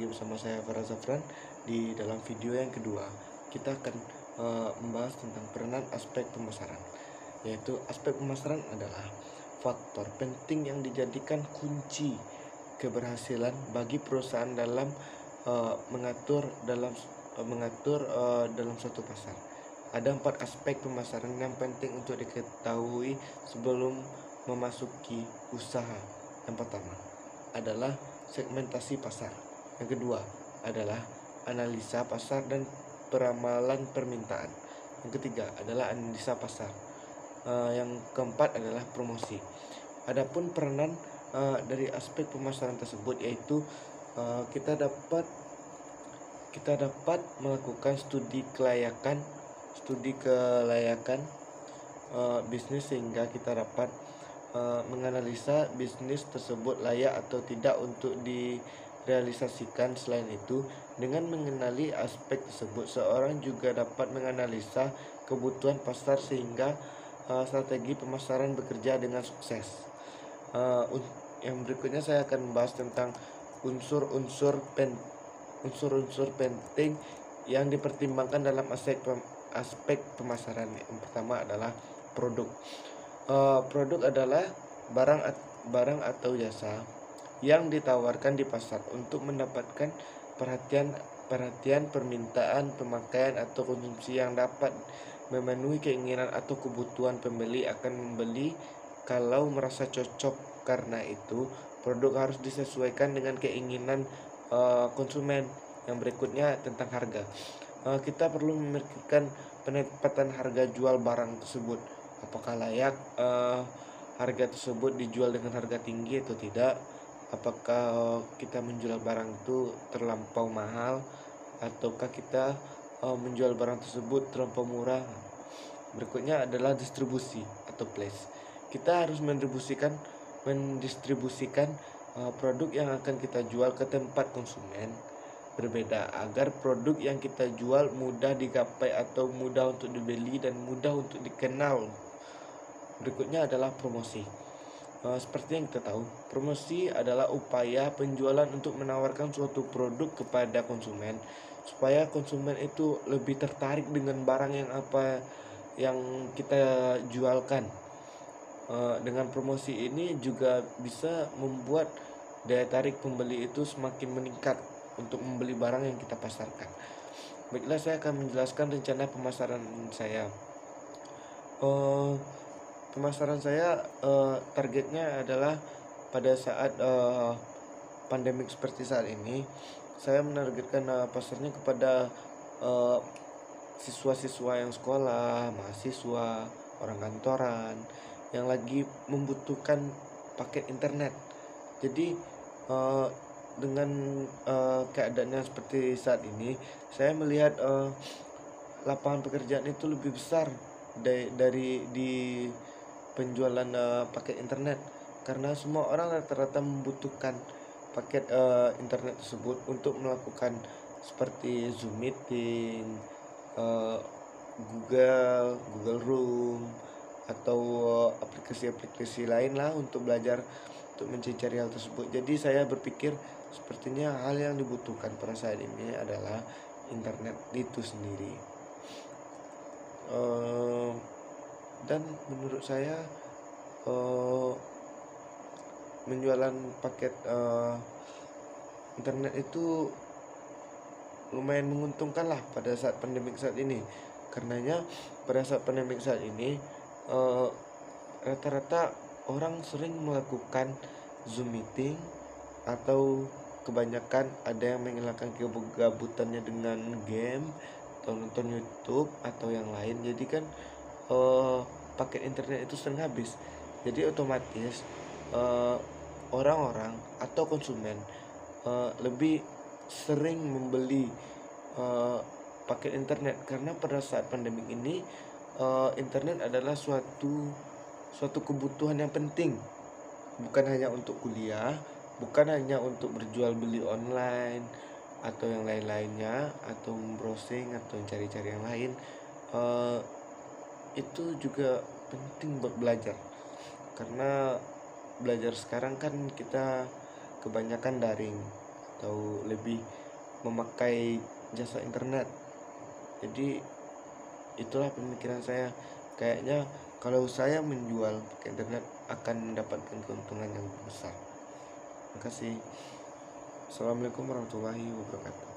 lagi bersama saya Farah Zafran. Di dalam video yang kedua kita akan membahas tentang peranan aspek pemasaran, yaitu aspek pemasaran adalah faktor penting yang dijadikan kunci keberhasilan bagi perusahaan dalam mengatur dalam suatu pasar. Ada 4 aspek pemasaran yang penting untuk diketahui sebelum memasuki usaha. Yang pertama adalah segmentasi pasar. Yang kedua adalah analisa pasar dan peramalan permintaan. Yang ketiga adalah analisa pasar. Yang keempat adalah promosi. Adapun peranan dari aspek pemasaran tersebut yaitu kita dapat melakukan studi kelayakan bisnis sehingga kita dapat menganalisa bisnis tersebut layak atau tidak untuk direalisasikan. Selain itu, dengan mengenali aspek tersebut, seorang juga dapat menganalisa kebutuhan pasar sehingga strategi pemasaran bekerja dengan sukses. Yang berikutnya saya akan membahas tentang unsur-unsur penting yang dipertimbangkan dalam aspek pemasaran. Yang pertama adalah produk. Produk adalah barang atau jasa yang ditawarkan di pasar untuk mendapatkan perhatian permintaan pemakaian atau konsumsi yang dapat memenuhi keinginan atau kebutuhan pembeli akan membeli kalau merasa cocok. Karena itu, produk harus disesuaikan dengan keinginan konsumen. Yang berikutnya tentang harga. Kita perlu memikirkan penempatan harga jual barang tersebut. Apakah layak harga tersebut dijual dengan harga tinggi atau tidak? Apakah kita menjual barang itu terlampau mahal ataukah kita menjual barang tersebut terlampau murah? Berikutnya adalah distribusi atau place. Kita harus mendistribusikan produk yang akan kita jual ke tempat konsumen berbeda agar produk yang kita jual mudah digapai atau mudah untuk dibeli dan mudah untuk dikenal. Berikutnya adalah promosi. Seperti yang kita tahu, promosi adalah upaya penjualan untuk menawarkan suatu produk kepada konsumen supaya konsumen itu lebih tertarik dengan barang yang kita jualkan. Dengan promosi ini juga bisa membuat daya tarik pembeli itu semakin meningkat untuk membeli barang yang kita pasarkan. Baiklah, saya akan menjelaskan rencana pemasaran saya. Pemasaran saya targetnya adalah pada saat pandemik seperti saat ini, saya menargetkan pasarnya kepada siswa-siswa yang sekolah, mahasiswa, orang kantoran yang lagi membutuhkan paket internet. Jadi dengan keadaannya seperti saat ini, saya melihat lapangan pekerjaan itu lebih besar dari di penjualan paket internet, karena semua orang rata-rata membutuhkan paket internet tersebut untuk melakukan seperti Zoom meeting, Google Room, atau aplikasi-aplikasi lain lah untuk belajar, untuk mencari hal tersebut. Jadi saya berpikir sepertinya hal yang dibutuhkan pada saat ini adalah internet itu sendiri. Dan menurut saya menjualan paket internet itu lumayan menguntungkan lah pada saat pandemik saat ini. Karenanya pada saat pandemik saat ini rata-rata orang sering melakukan Zoom meeting, atau kebanyakan ada yang menghilangkan kegabutannya dengan game atau nonton YouTube atau yang lain. Jadi kan paket internet itu sering habis. Jadi otomatis orang-orang atau konsumen lebih sering membeli paket internet, karena pada saat pandemik ini internet adalah suatu kebutuhan yang penting, bukan hanya untuk kuliah, bukan hanya untuk berjual beli online atau yang lain-lainnya, atau browsing atau cari-cari yang lain. Itu juga penting buat belajar, karena belajar sekarang kan kita kebanyakan daring. atau lebih memakai jasa internet. Jadi itulah pemikiran saya, kayaknya kalau saya menjual pakai internet akan mendapatkan keuntungan yang besar. Terima kasih. Assalamualaikum warahmatullahi wabarakatuh.